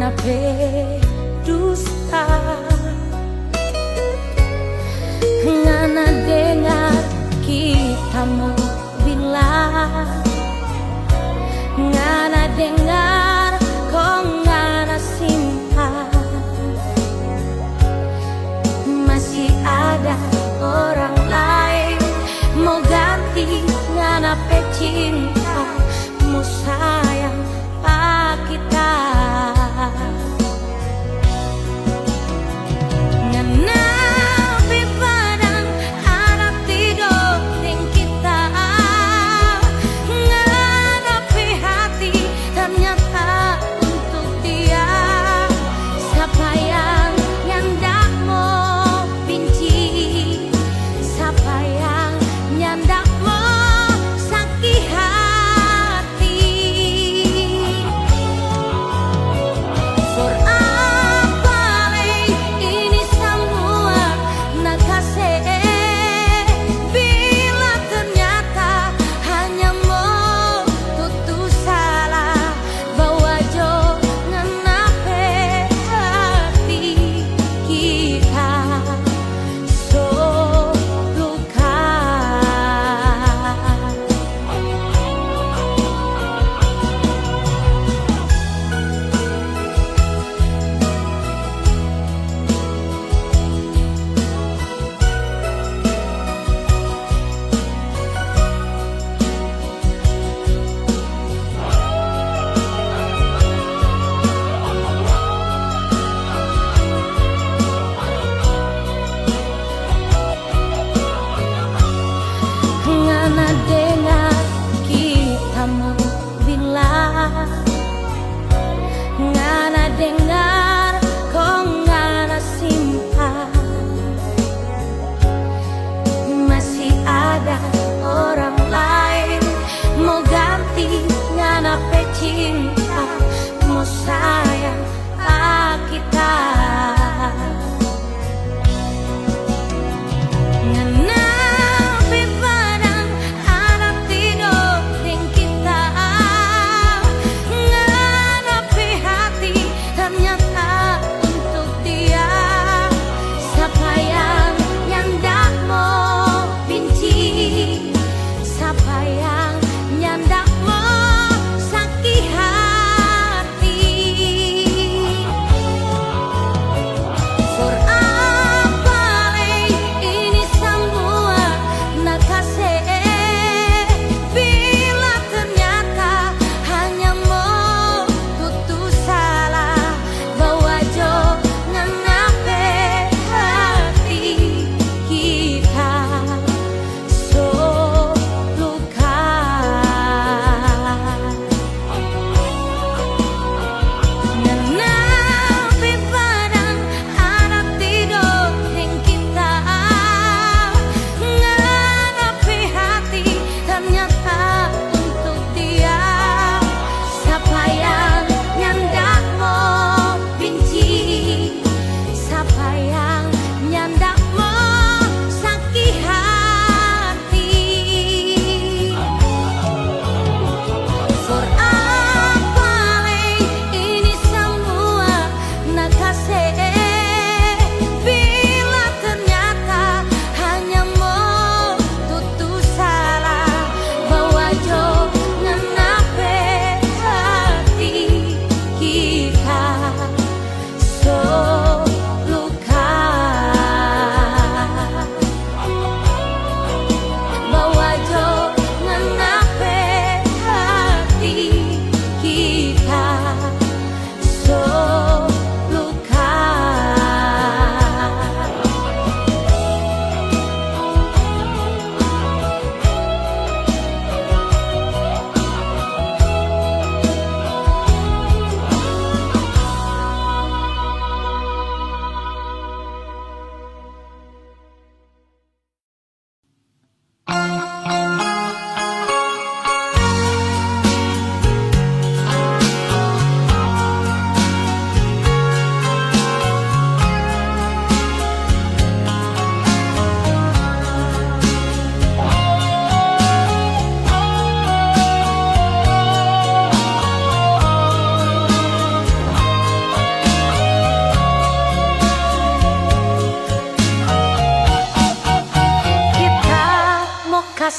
nganape dusta, ngana dengar kita mau bilang, ngana dengar kok ngana simpan, masih ada orang lain mau ganti nganape cintamu sayang kita. Nganapi padang ada tidur ning kita, nganapi hati ternyata untuk dia. Siapa yang ndak mau benci, siapa yang ndak mau sakit hati. For apa ini semua nak kasih, bila ternyata hanya mau tutur salah, bawa jo nganape hati kita so luka. Ngana dengar kita mau bilang, ngana dengar kok ngana simpan, masih ada orang lain mau ganti nganape cintamu sayang kita. Nganapi padang ada tidur ning kita, nganapi hati ternyata untuk dia. Siapa yang ndak mau benci, siapa yang ndak mau sakit hati.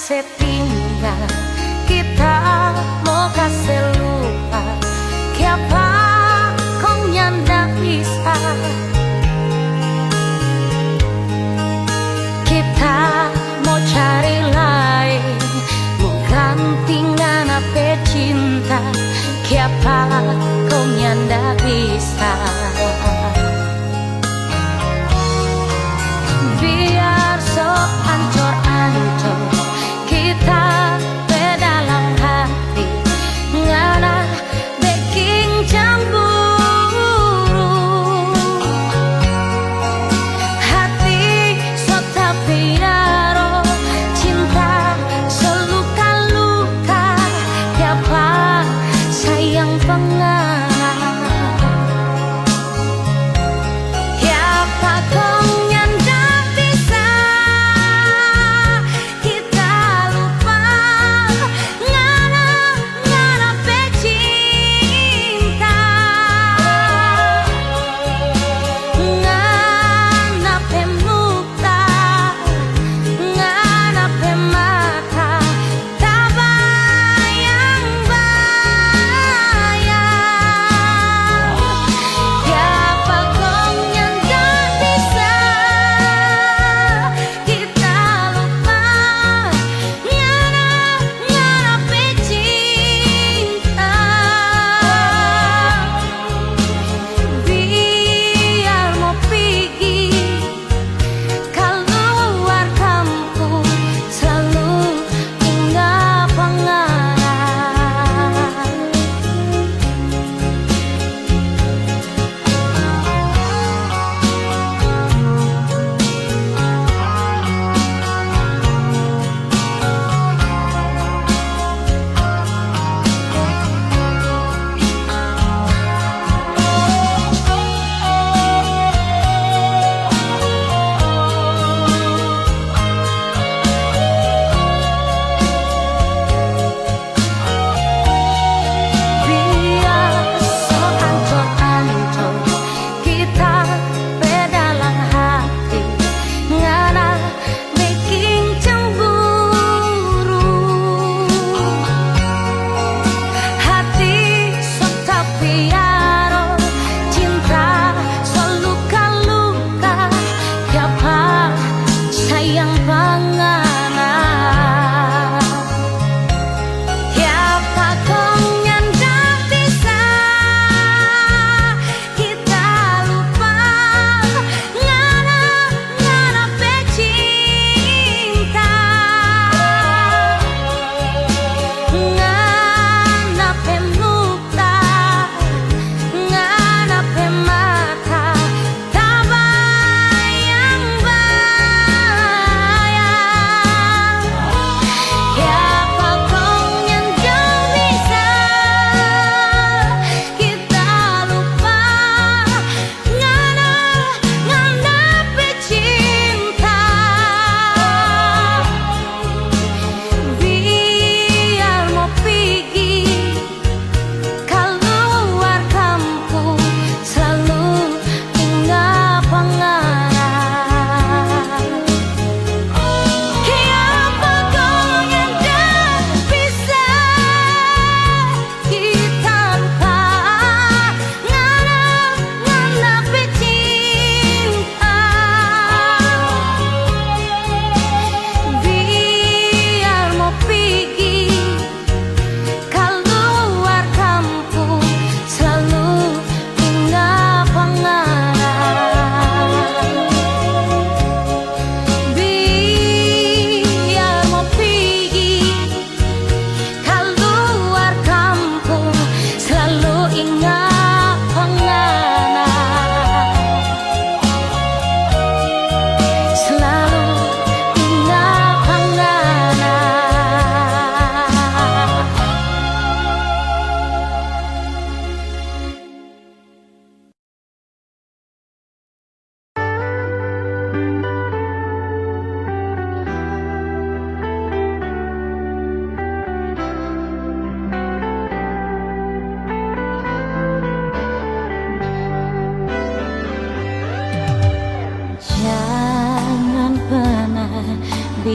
kasih tinggal, kita mau kasih lupa, siapa kau nyanda bisa. Kita mau cari lain, mau gantingan apa cinta, siapa kau nyanda bisa. Biar so ancur-ancur kita dalam hati, ngana baking cemburu. Hati so tapi yaro, cinta so luka-luka, siapa sayang pengang.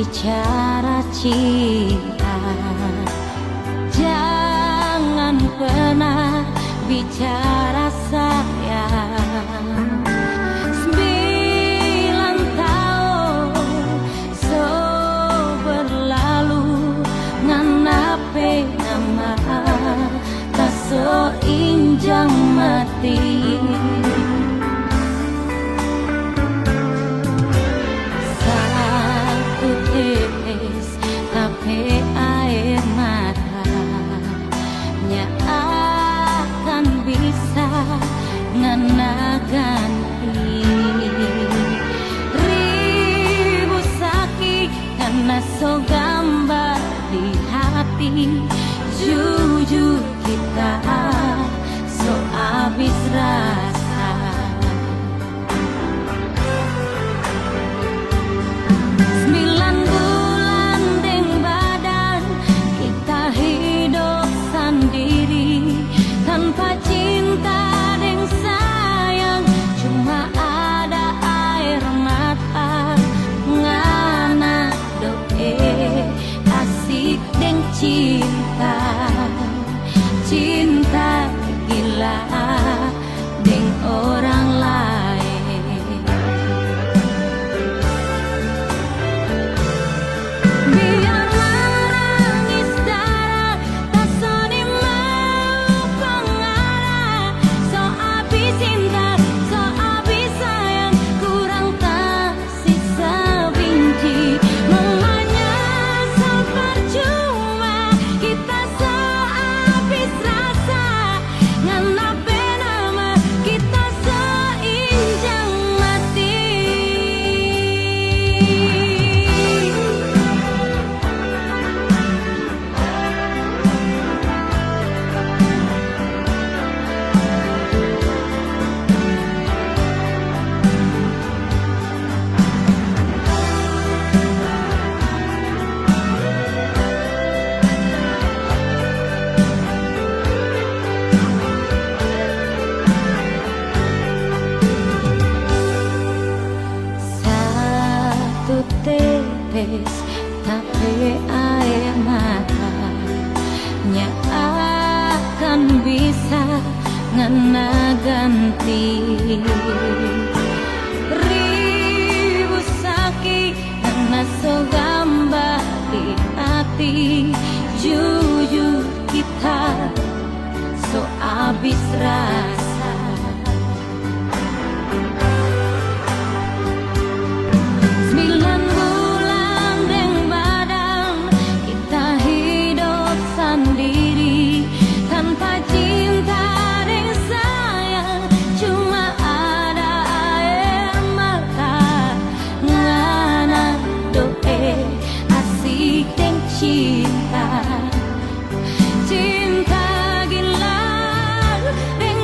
bicara cinta, jangan pernah bicara sayang. 9 tahun so berlalu nganape nama tak so injang mati. Tapi air matanya akan bisa ngana ganti ribu sakit karena so gambar di hati. Jujur kita so habis rasa. 9 bulan deng badan kita hidup sendiri tanpa cinta deng sayang, cuma ada air mata ngana doe asik deng cinta. Cinta gila deng orang lain. Biar menangis darah tak soni mau pengarah. So habis cinta, so habis sayang, kurang tak sisa benci. Mamanya so percuma, kita so habis rasa. Nganape nama kita so injang mati. Satu tetes tapi air matanya akan bisa ngena ganti ribu sakit karena so gambar di hati. Jujur kita so habis rasa. 9 bulan deng badan kita hidup sendiri tanpa cinta deng sayang, cuma ada air mata ngana doe asik deng cinta. Cinta gila deng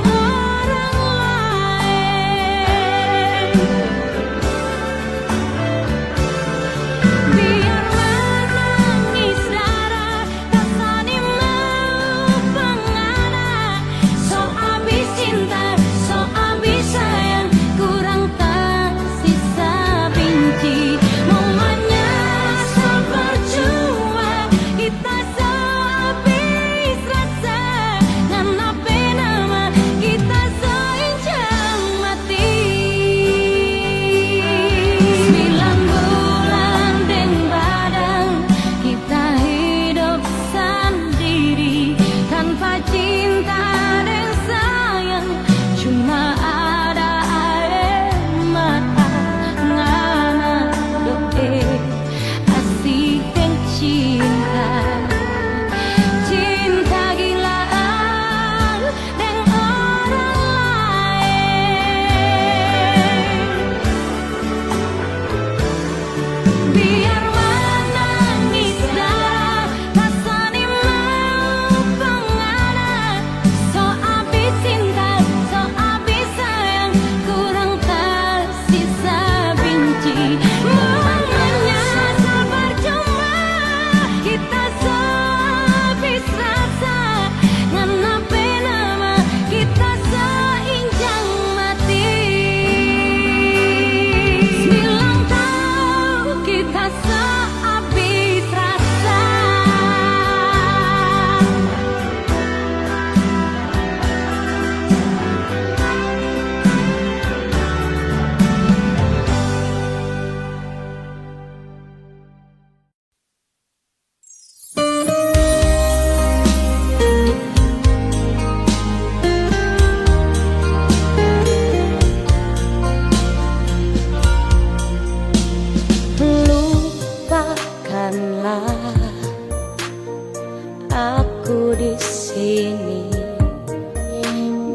sini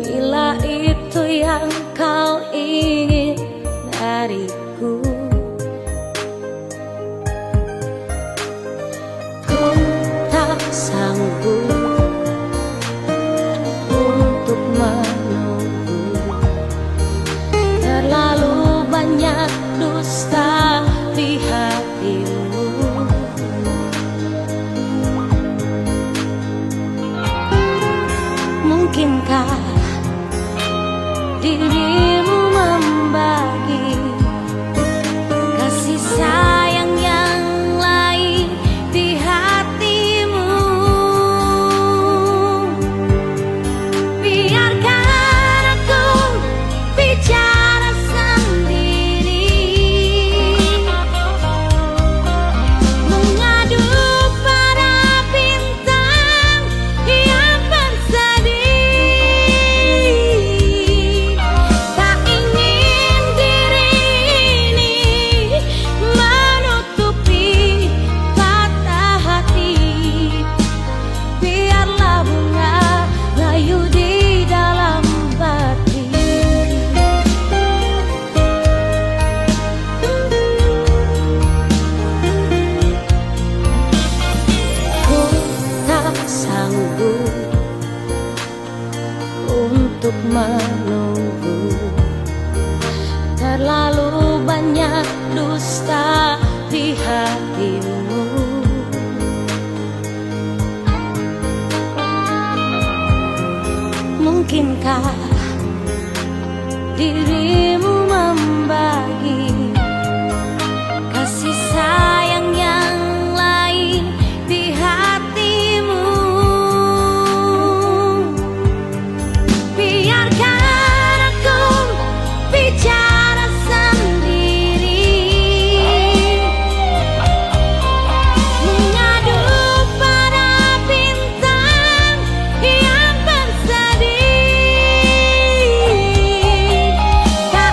bila itu yang kau ingin dariku. Ku tak sanggup untuk menunggu, terlalu banyak dusta di hatimu. Mungkinkah dirimu membagi kasih sayang yang lain di hatimu? Biarkan aku bicara sendiri, mengadu pada bintang yang bersedih. Tak ingin diri ini menutupi patah hati. Biarlah bunga layu di dalam bati. Ku tak sanggup untuk menunggu, terlalu banyak dusta di hatimu. Mungkinkah dirimu membagi kasih sayang yang lain di hatimu? Biarkan aku bicara sendiri, mengadu pada bintang yang bersedih. Tak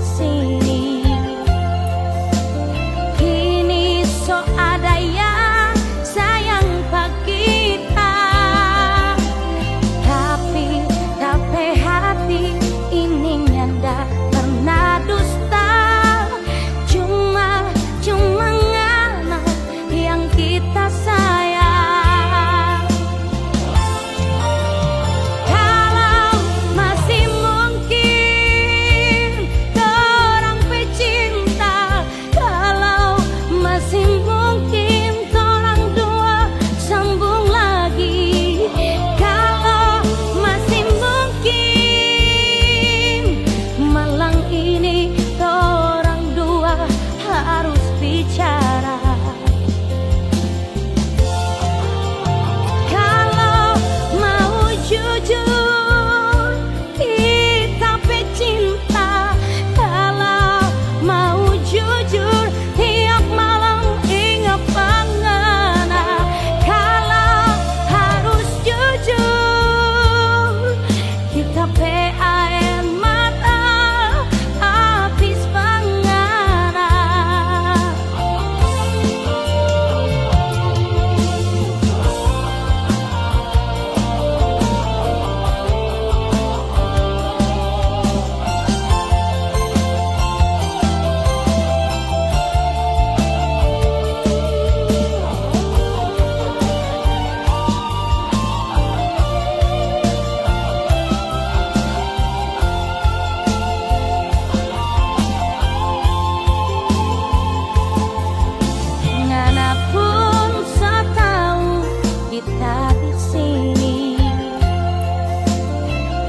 sini. Kini so ada yang sayang pak kita, tapi hati ini nyanda pernah dusta. Cuma ngana yang kita sayang. Kalau masih mungkin orang pecinta, kalau masih mungkin orang dua sambung lagi, kalau masih mungkin malam ini orang dua harus bicara. Kalau mau jujur kita pecinta, kalau mau jujur tiap malam ingat pengana. Kalau harus jujur kita pe air mata habis pengana. Manapun saya tahu kita di sini.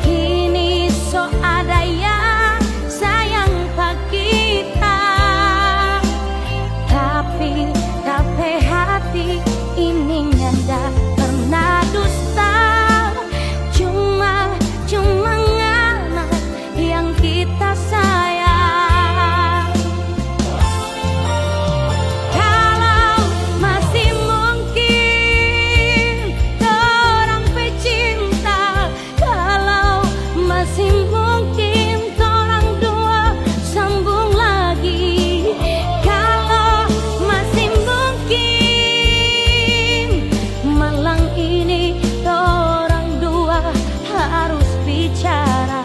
Kini so ada yang sayang pak kita, tapi hati ini nyanda pernah dusta. Cuma ngana yang kita sayang. Kalau masih mungkin orang pecinta, kalau masih mungkin orang dua sambung lagi, kalau masih mungkin malam ini orang dua harus bicara.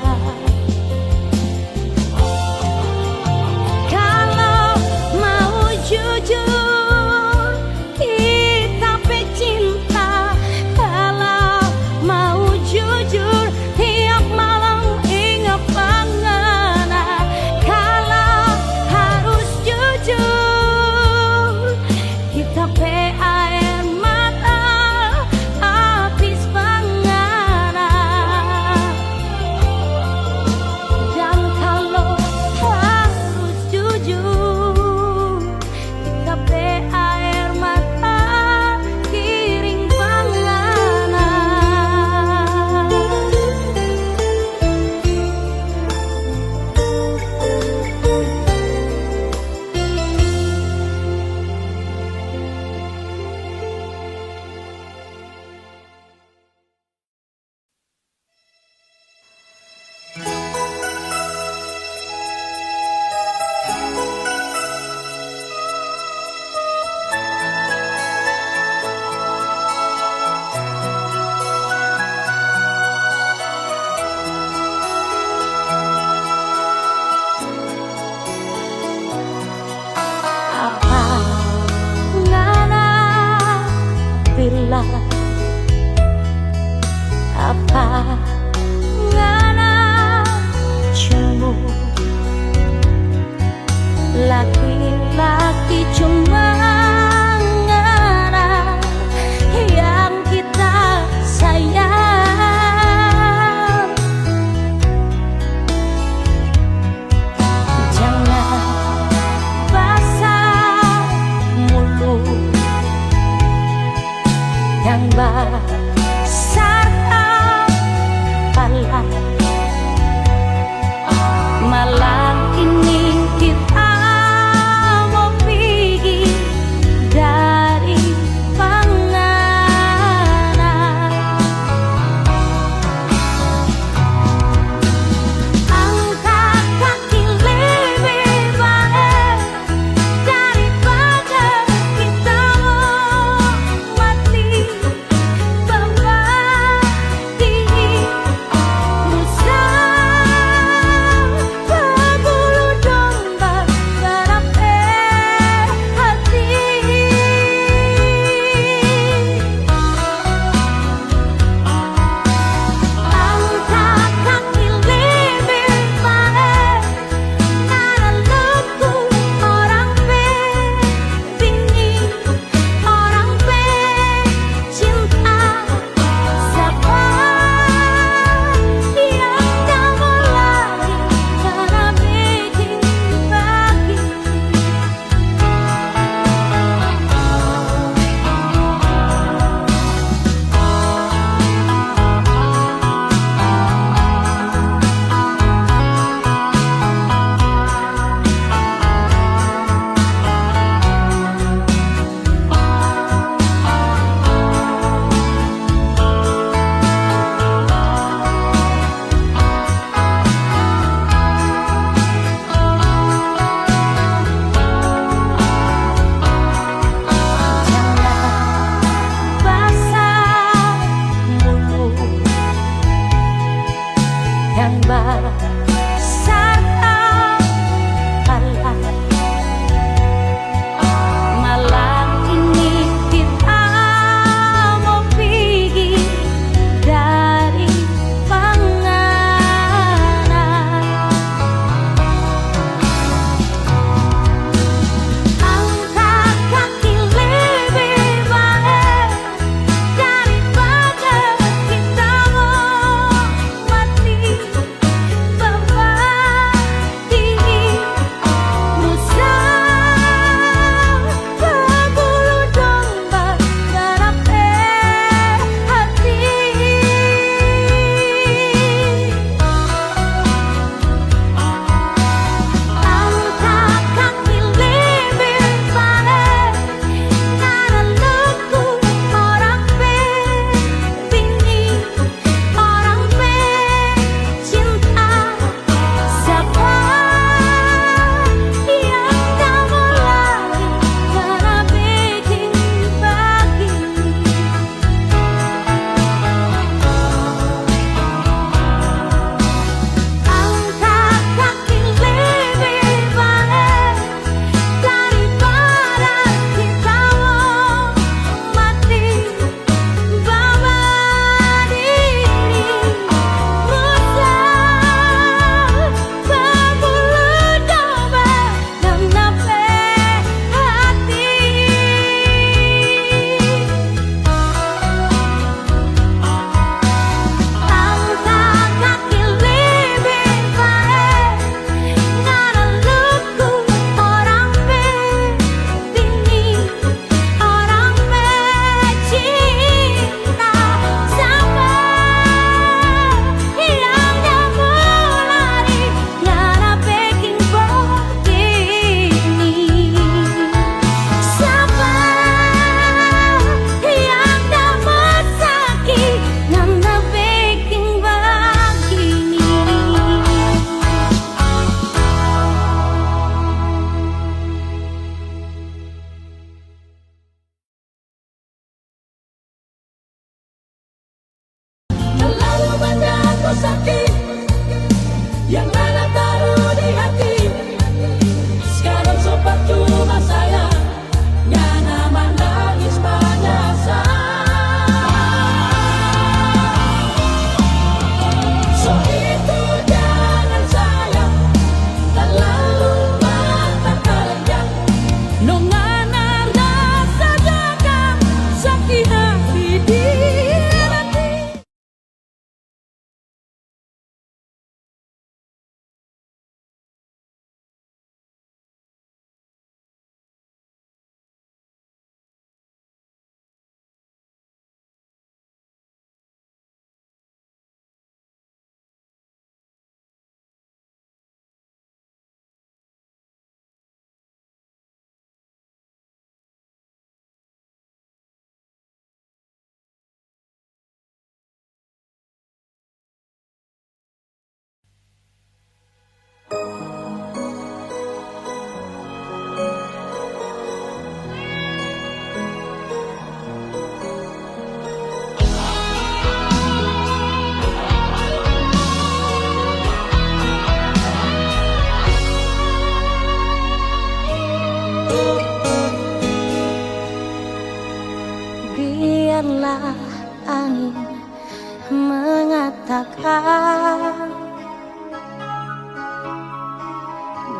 Kalau mau jujur kita pecinta, kalau mau jujur tiap malam ingat pengana. Kalau harus jujur kita pe air mata habis pengana. Dan kalau harus jujur kita pe air mata kiring pengana. Apa ngana bila, apa ngana cemu laki-laki cuma ngana yang kita sayang. Jangan basah mulut yang basah kepala. Malam ini kita mau pergi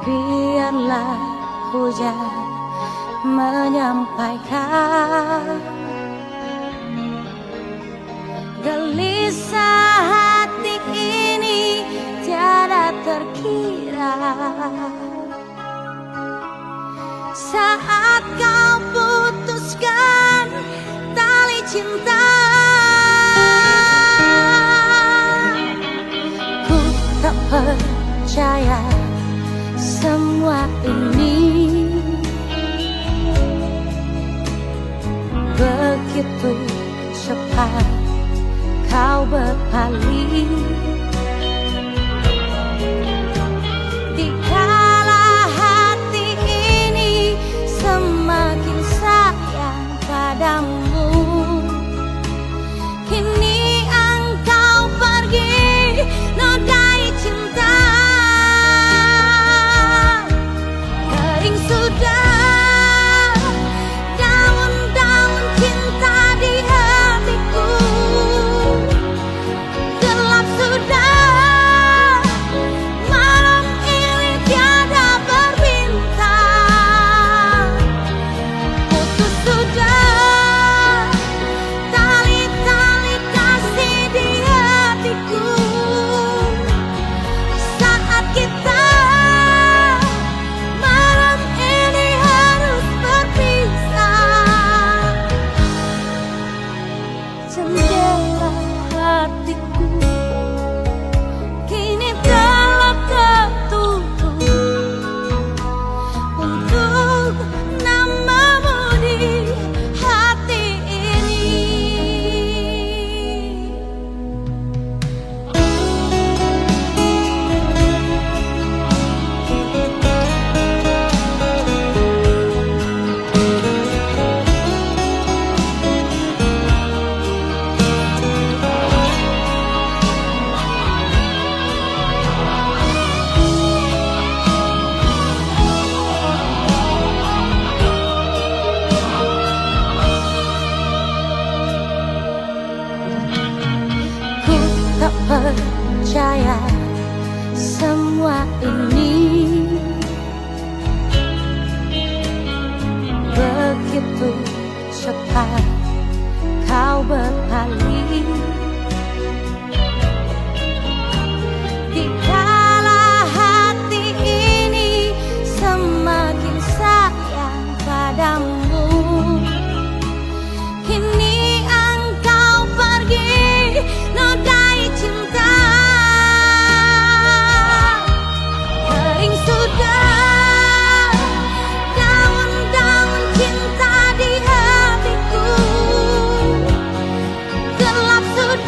biarlah hujan menyampaikan gelisah hati ini tiada terkira. Saat kau putuskan tali cinta, ku tak percaya semua ini. Begitu cepat kau berpaling, dikala hati ini semakin sayang padamu. Kini engkau pergi nodai cinta, kering sudah daun-daun cinta di hatiku. Gelap sudah malam ini tiada berbintang. Putus sudah tali-tali kasih di hatiku. Saat kita malam ini harus berpisah, jendela hatiku kini telah tertutup untuk namamu di hati ini. Ku tak percaya semua ini. Begitu cepat kau berpaling, dikala hati ini semakin sayang padamu. Kini engkau pergi nodai cinta, kering sudah daun-daun cinta di hatiku. Gelap sudah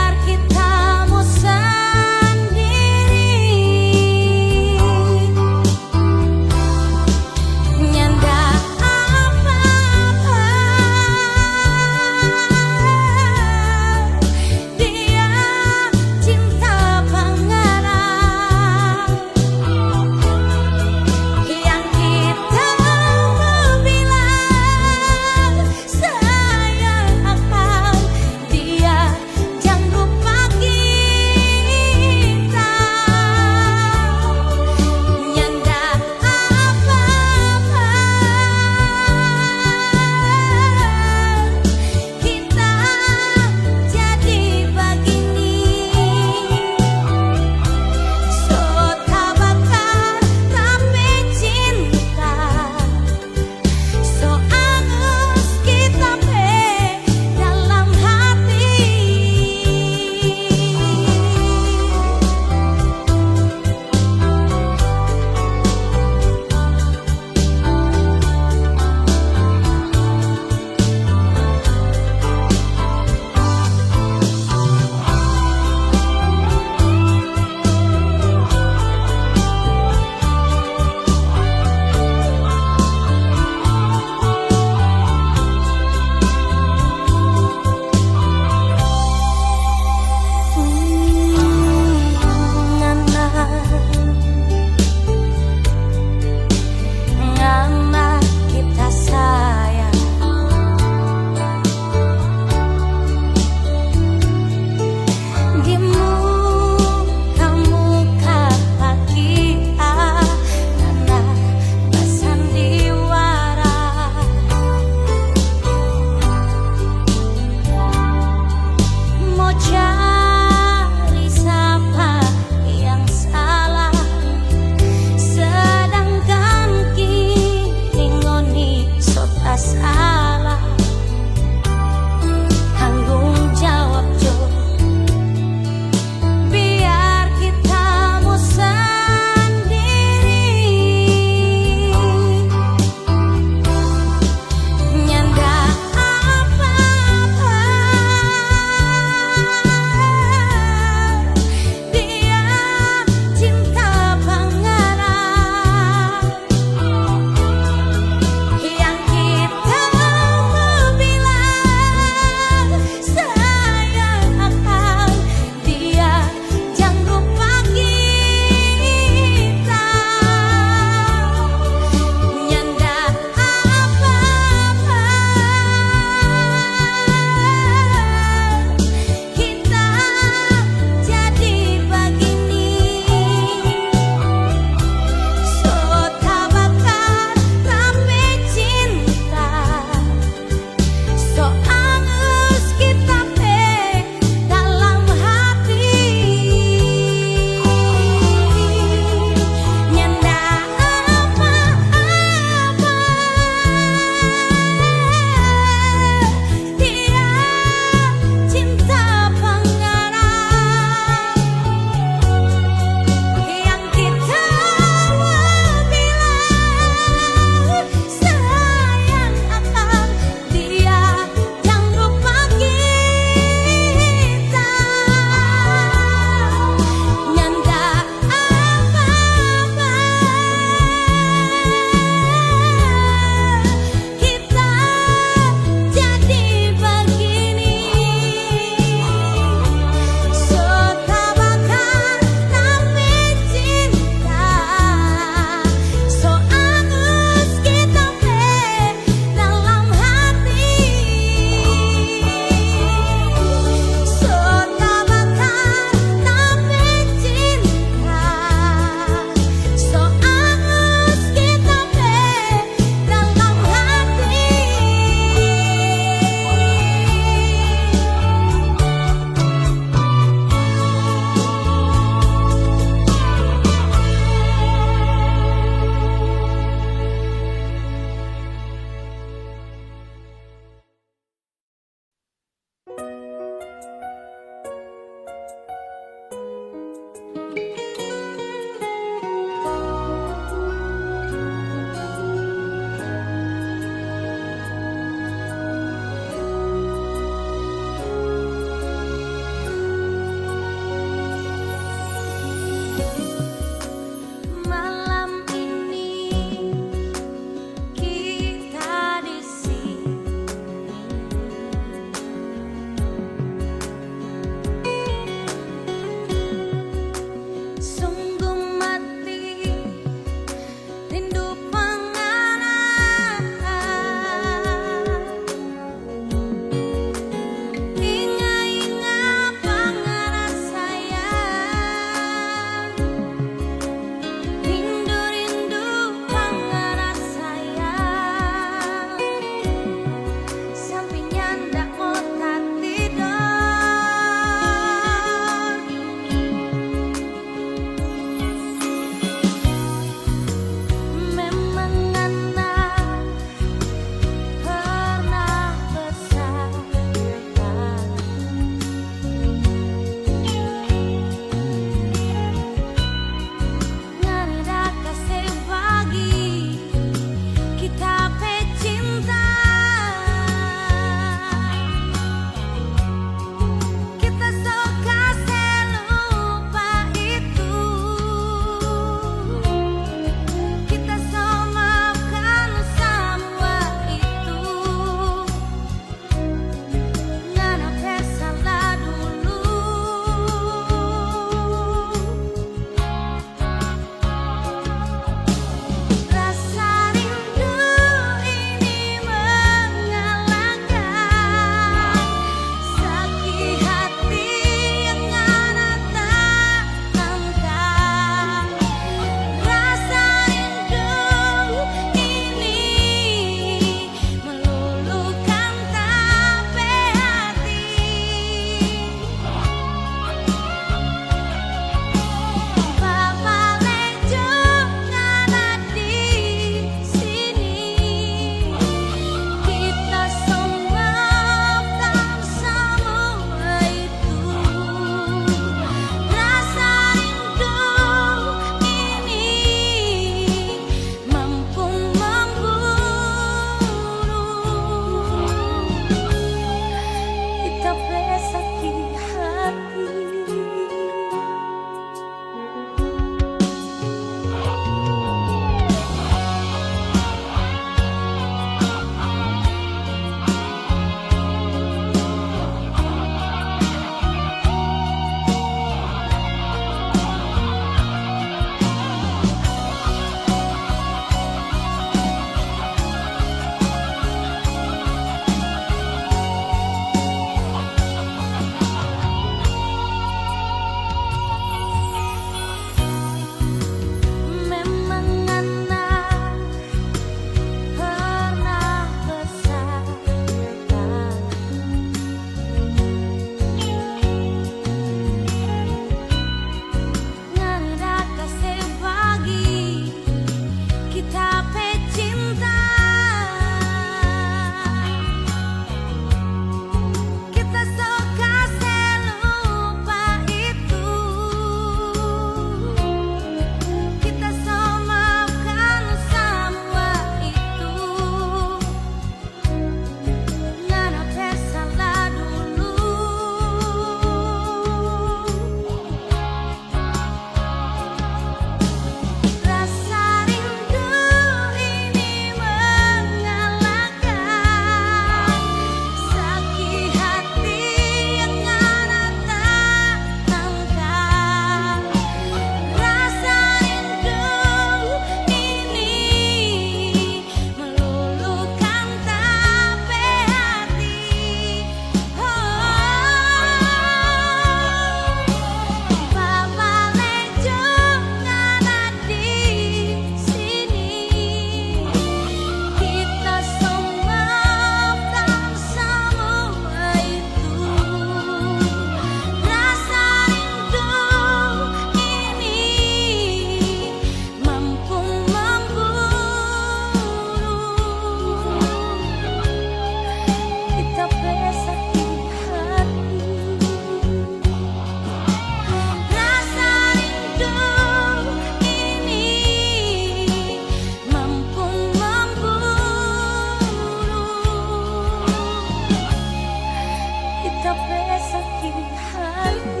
sampai sakit hati.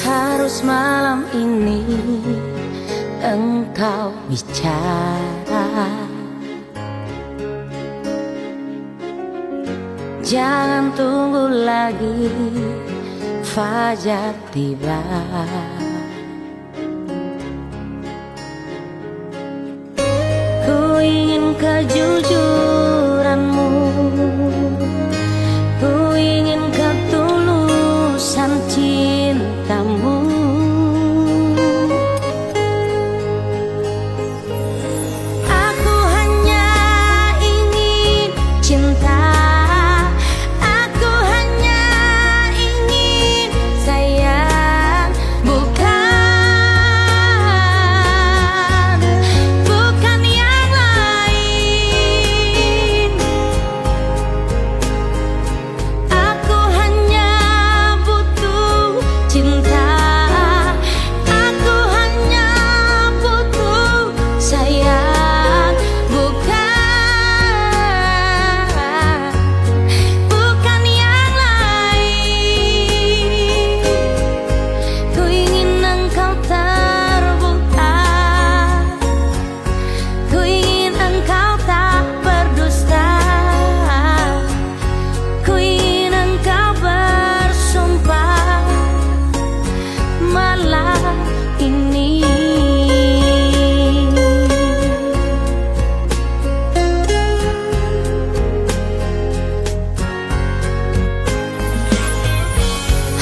Harus malam ini engkau bicara, jangan tunggu lagi fajar tiba. Ku ingin kejujuranmu, ku ingin ketulusan cintamu. Aku hanya ingin cinta, aku hanya ingin sayang, bukan yang lain. Aku hanya butuh cinta, aku hanya butuh sayang, bukan yang lain. Ku ingin engkau terbuka, ku ingin engkau tak berdusta, ku ingin engkau bersumpah malam ini.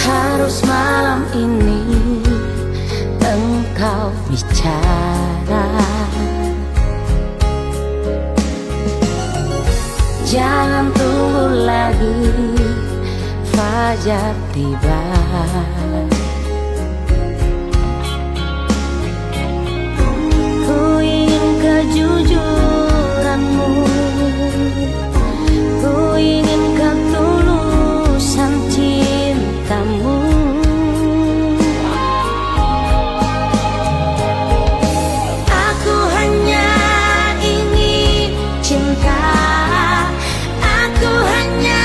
Harus malam ini engkau bicara, jangan tunggu lagi fajar tiba. Ku ingin kejujuranmu, ku ingin ketulusan cintamu. Aku hanya ingin cinta, aku hanya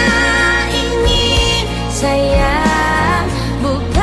ingin sayang, bukan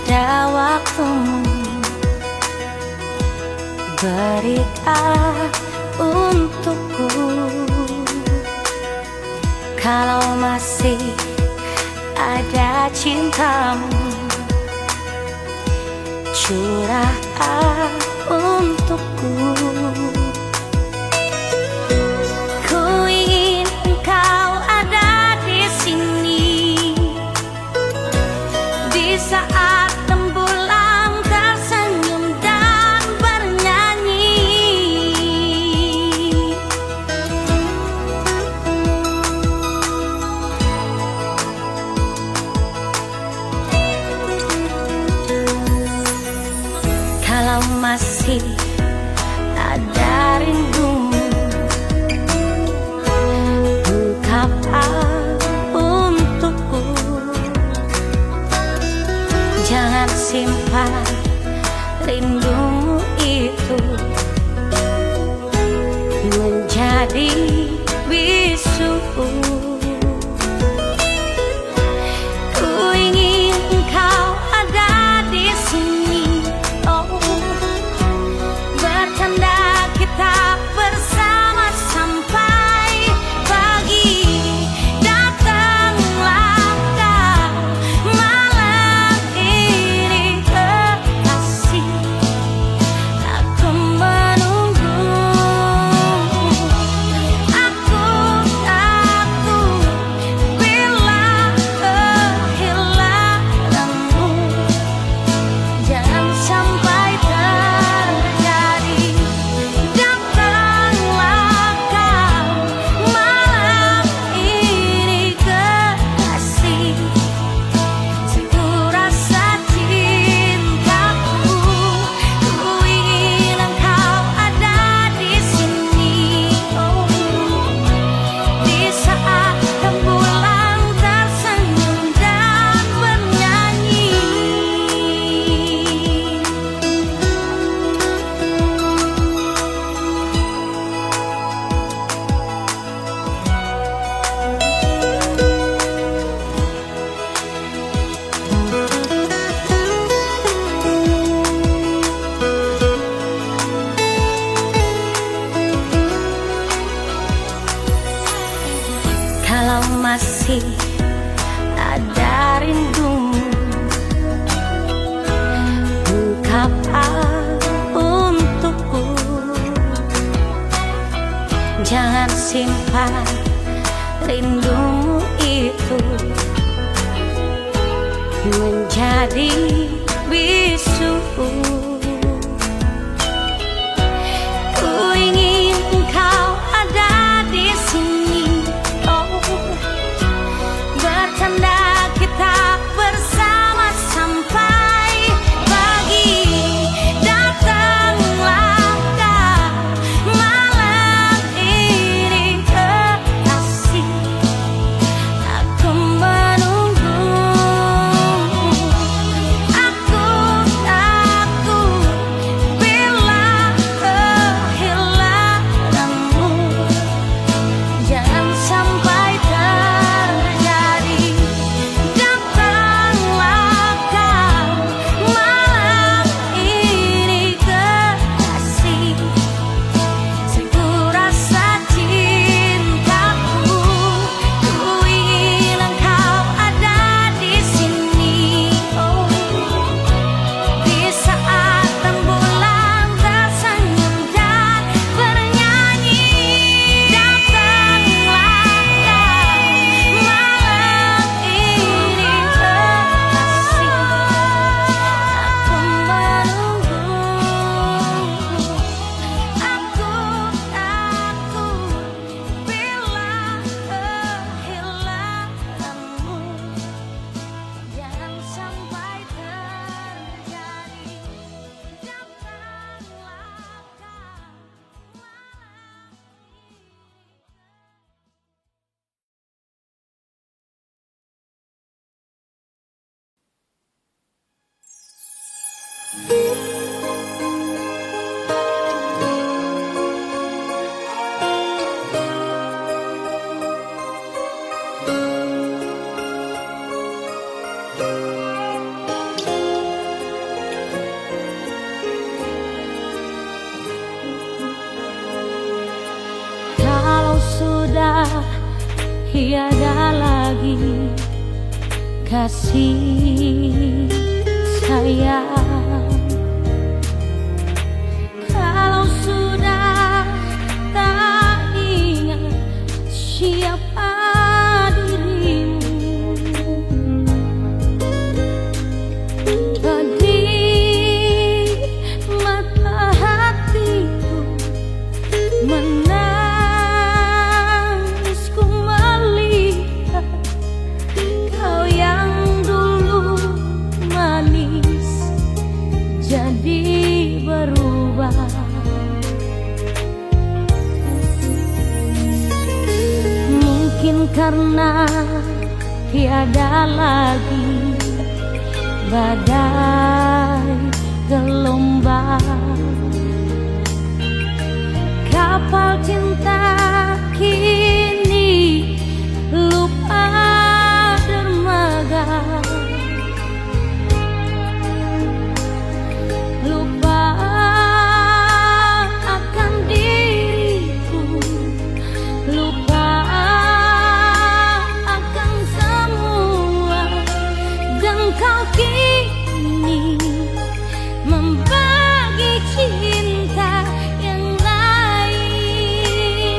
pada waktumu. Berikan untukku kalau masih ada cintamu. Curahkan untukku. Ku ingin engkau ada di sini di saat rembulan tersenyum dan bernyanyi. Kalau masih ada rindumu, ungkapkan untukku. Jangan simpan rindumu itu menjadi bisu. Ku ingin engkau ada di sini, oh, bercanda kita bersama sampai pagi. Datanglah kau malam ini kekasih, aku menunggu. Aku takut bila kehilanganmu, jangan sampai terjadi. Datanglah kau malam ini kekasih, sungguh rasa cintaku. Ku ingin engkau ada di sini, oh, di saat rembulan tersenyum dan bernyanyi. Kalau masih ada rindumu, ungkapkan untukku. Jangan simpan rindumu itu menjadi bisu. Ku ingin engkau ada di sini, oh, bercanda kita bersama sampai pagi. Datanglah kau malam ini kekasih, aku menunggu. Aku takut bila kehilanganmu, jangan sampai terjadi. Datanglah kau malam ini kekasih, sungguh rasa cintaku. Ku ingin engkau ada di sini, oh, di saat rembulan tersenyum dan bernyanyi. Datanglah kau malam ini kekasih, aku menunggu. Aku takut bila kehilanganmu, jangan sampai terjadi. Datanglah kau malam ini. tiada lagi kasih sayang. Kalau sudah tak ingat siapa dirimu, pedih mata hatiku menangisku melihat kau yang dulu manis jadi berubah. Mungkin karena tiada lagi badai gelombang, kapal cinta kini lupa dermaga, lupa akan diriku, lupa akan semua, dan kau kini membagi cinta yang lain.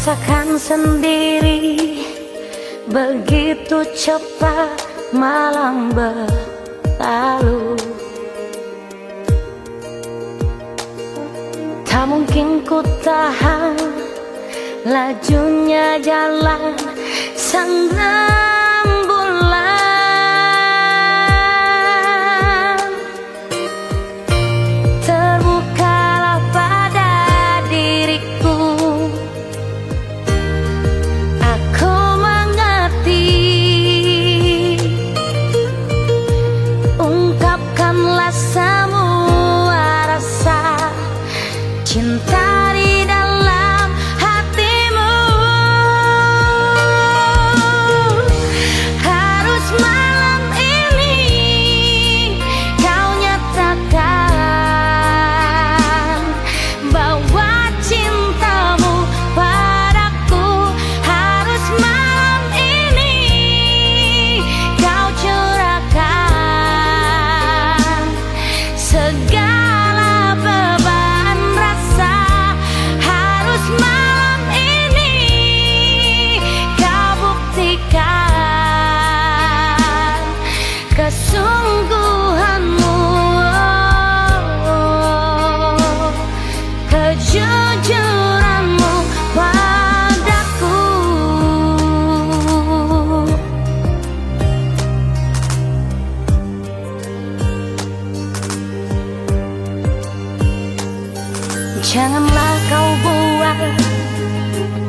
rasakan sendiri, begitu cepat malam berlalu. Tak mungkin ku tahan lajunya jalan sang rembulan. Terbukalah pada diriku, aku mengerti. Ungkapkanlah semua rasa cinta di dalam hatimu. Harus malam ini kau nyatakan bahwa cintamu padaku. Harus malam ini kau curahkan segala beban rasa. Harus malam ini kau buktikan kesungguhanmu, kejujuranmu padaku. Janganlah kau buat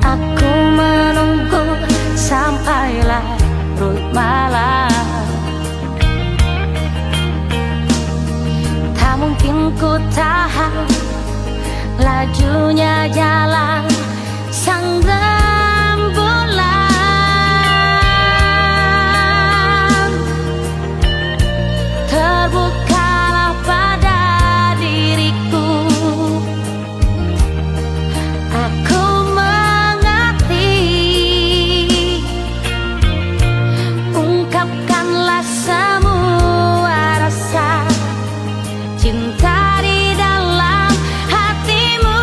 aku menunggu sampai larut malam. Tak mungkin ku tahan lajunya jalan sang rembulan. Terbukalah pada diriku, aku mengerti. Ungkapkanlah semua rasa cinta di dalam hatimu.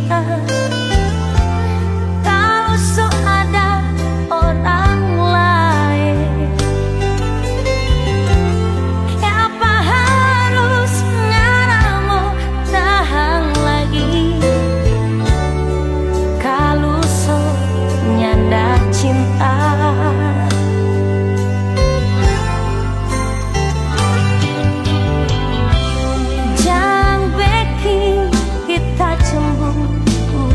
cinta. Kalau so ada orang lain, kenapa harus ngaramu tahan lagi? Kalau so nyanda cinta, jangan bikin kita cemburu.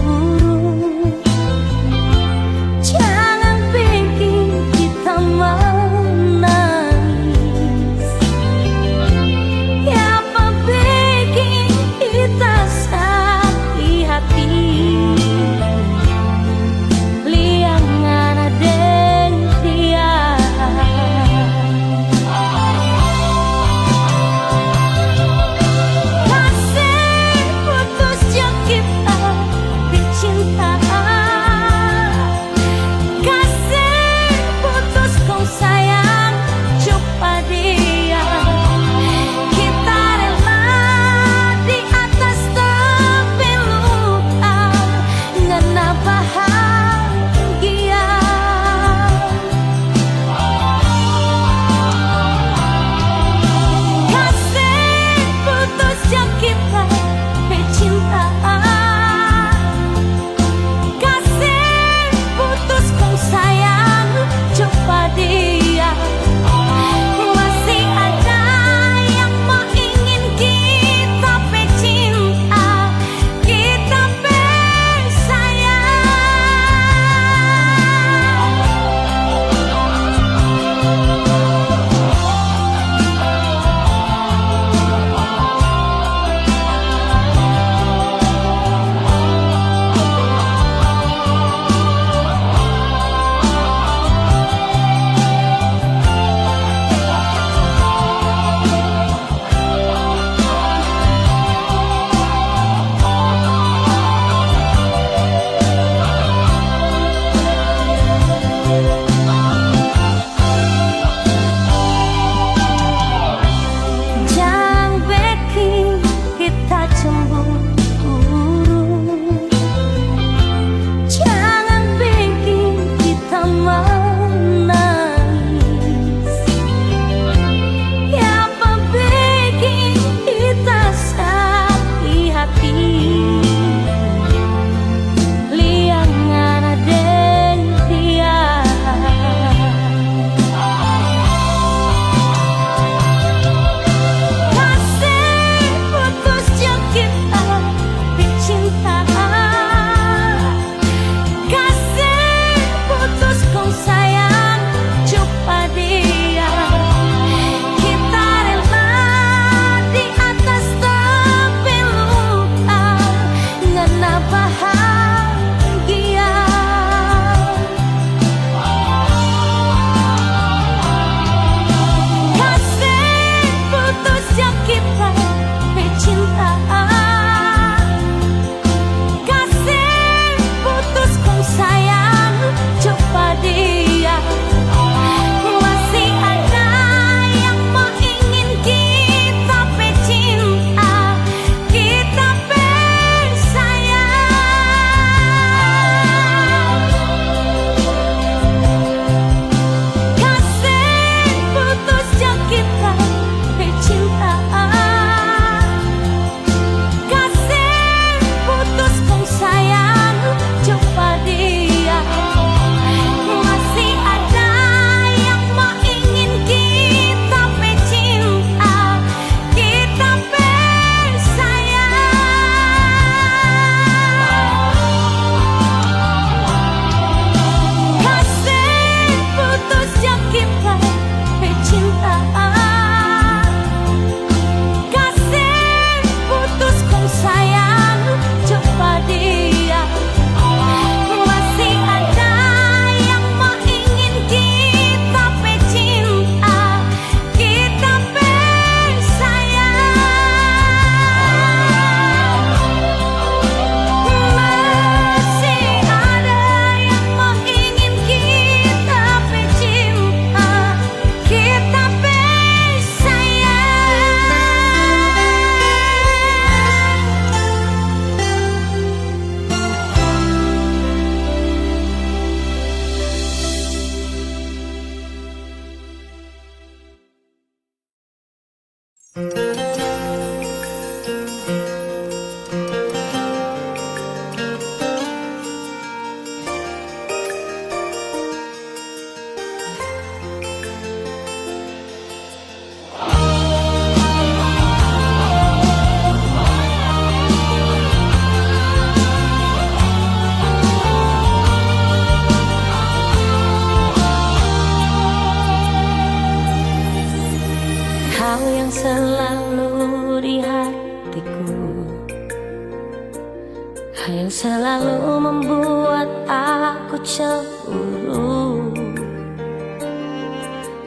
yang selalu membuat aku cemburu.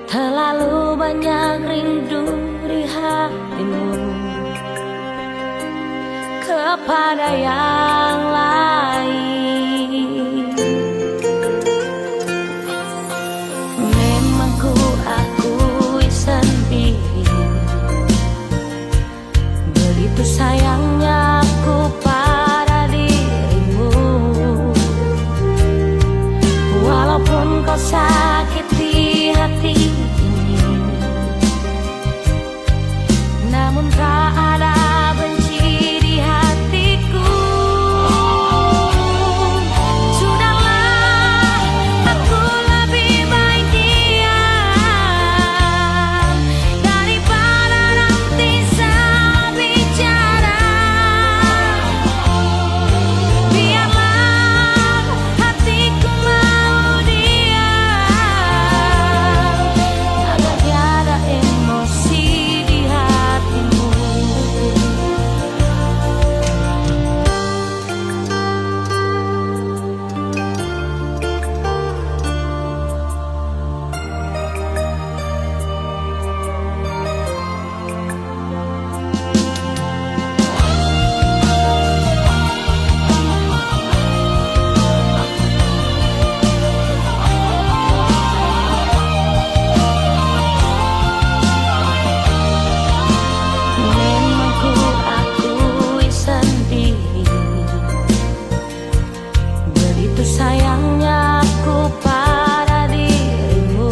Terlalu banyak rindu di hatimu kepada yang lain. Memang ku akui sendiri, begitu sayangnya aku pada dirimu. Walaupun kau sakiti hati ini, namun tak ada benci di hatiku. Sudahlah, aku lebih baik diam daripada nanti salah bicara. Biarlah hatiku mau diam agar tiada emosi di hatimu. Memang ku akui sendiri, begitu sayangnya aku pada dirimu.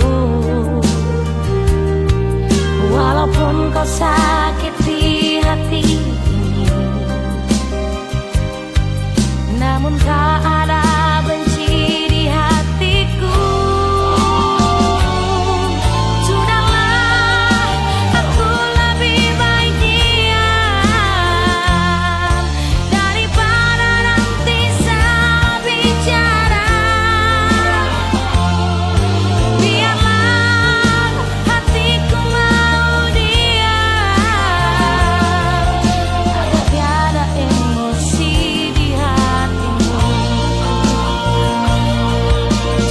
Walaupun kau sakiti hati ini, namun tak ada benci di hatiku. Sudahlah, aku lebih baik diam daripada nanti salah bicara. Biarlah hatiku mau diam agar tiada emosi di hatimu.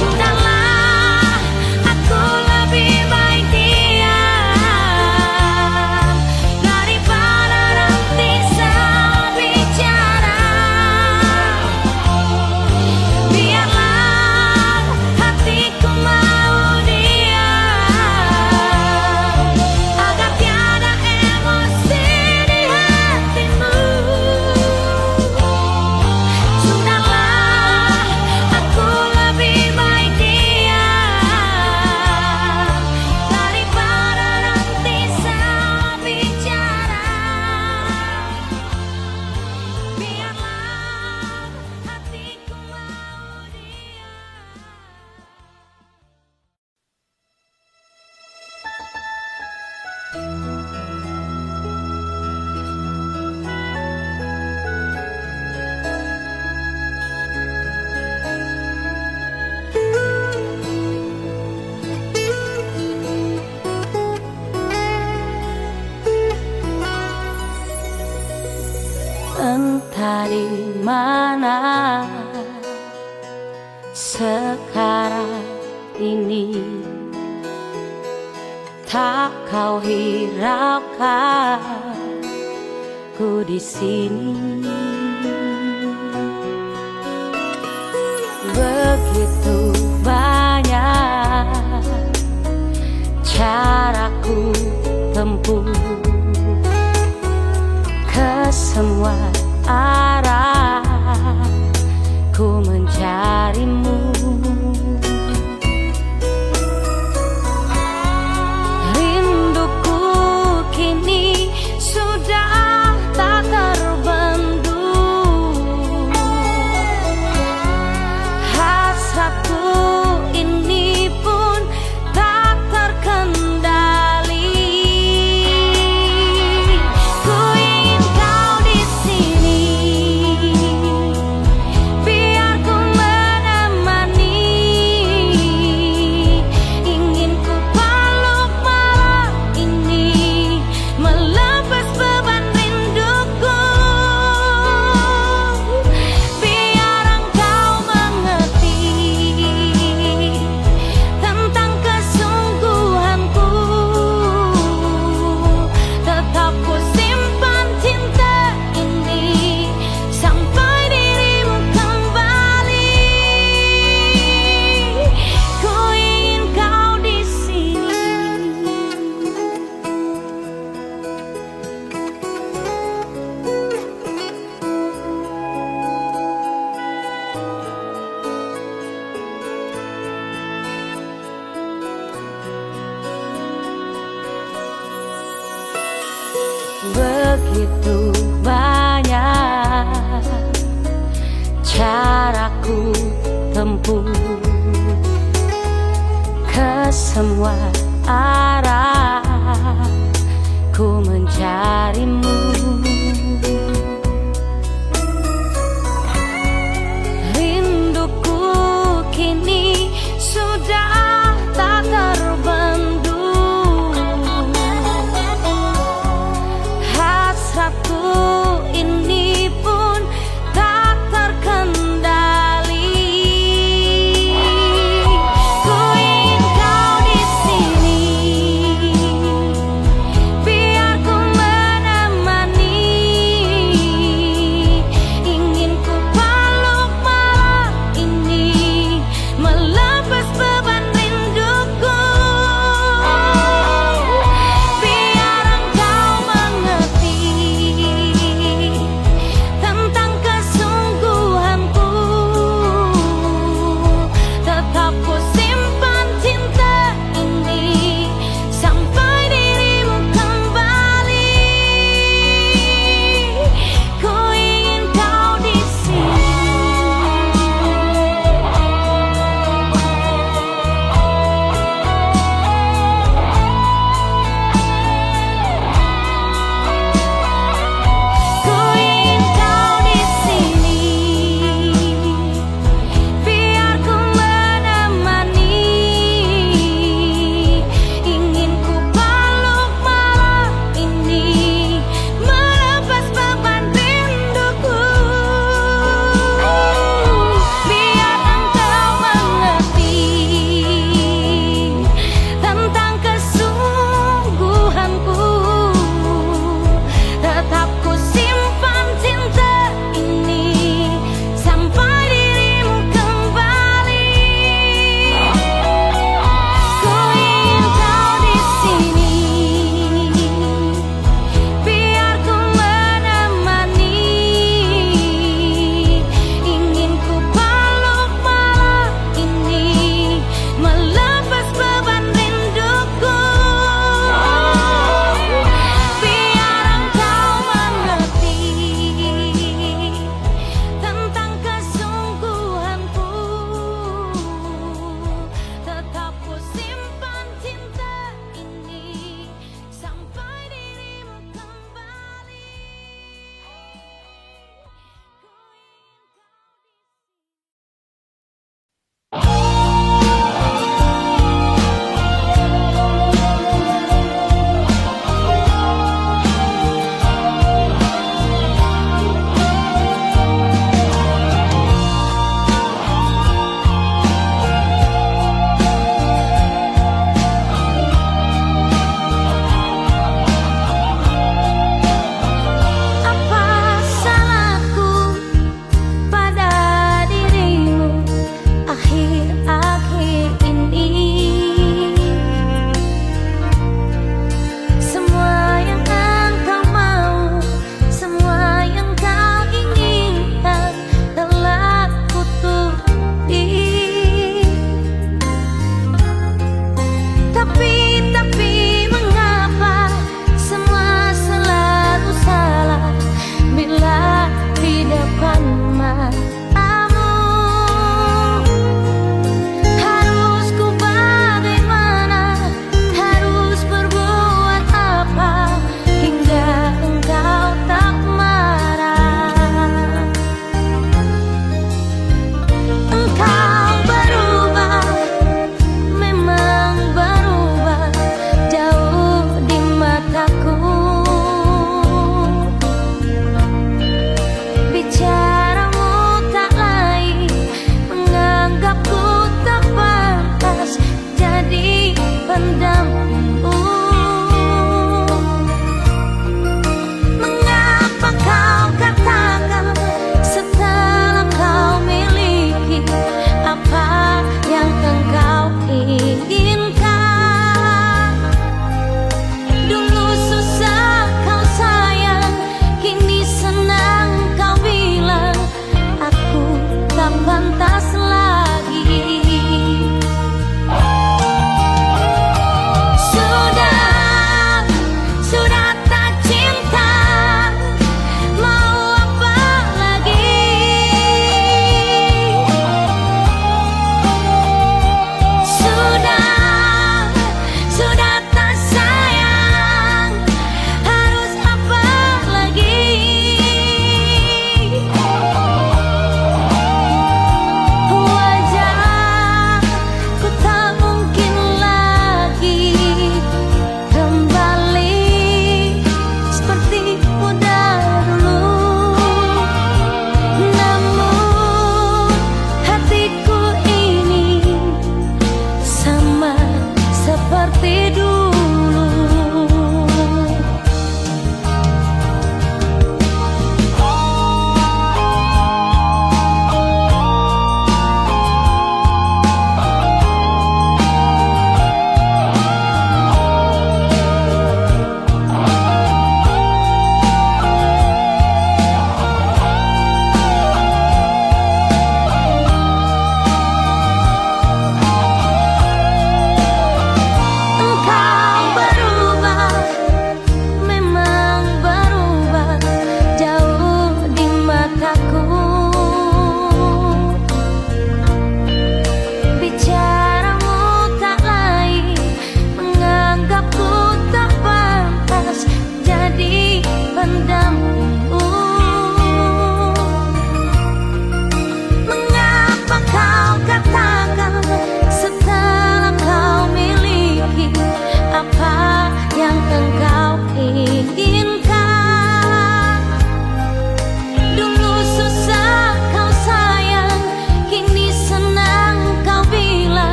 Sudahlah, aku lebih baik diam daripada nanti salah bicara. Biarlah hatiku mau diam agar tiada emosi di hatimu. Sudahlah, aku lebih baik diam daripada nanti salah bicara. Biarlah hatiku mau diam. Entah di mana sekarang ini, tak kau hiraukan ku di sini. Begitu banyak cara ku tempuh ke semua arah, ku mencarimu. Rinduku kini sudah tak terbendung. Hasratku ini pun tak terkendali. Ku ingin kau di sini, biar begitu banyak caraku tempuh ke semua arah, ku mencarimu.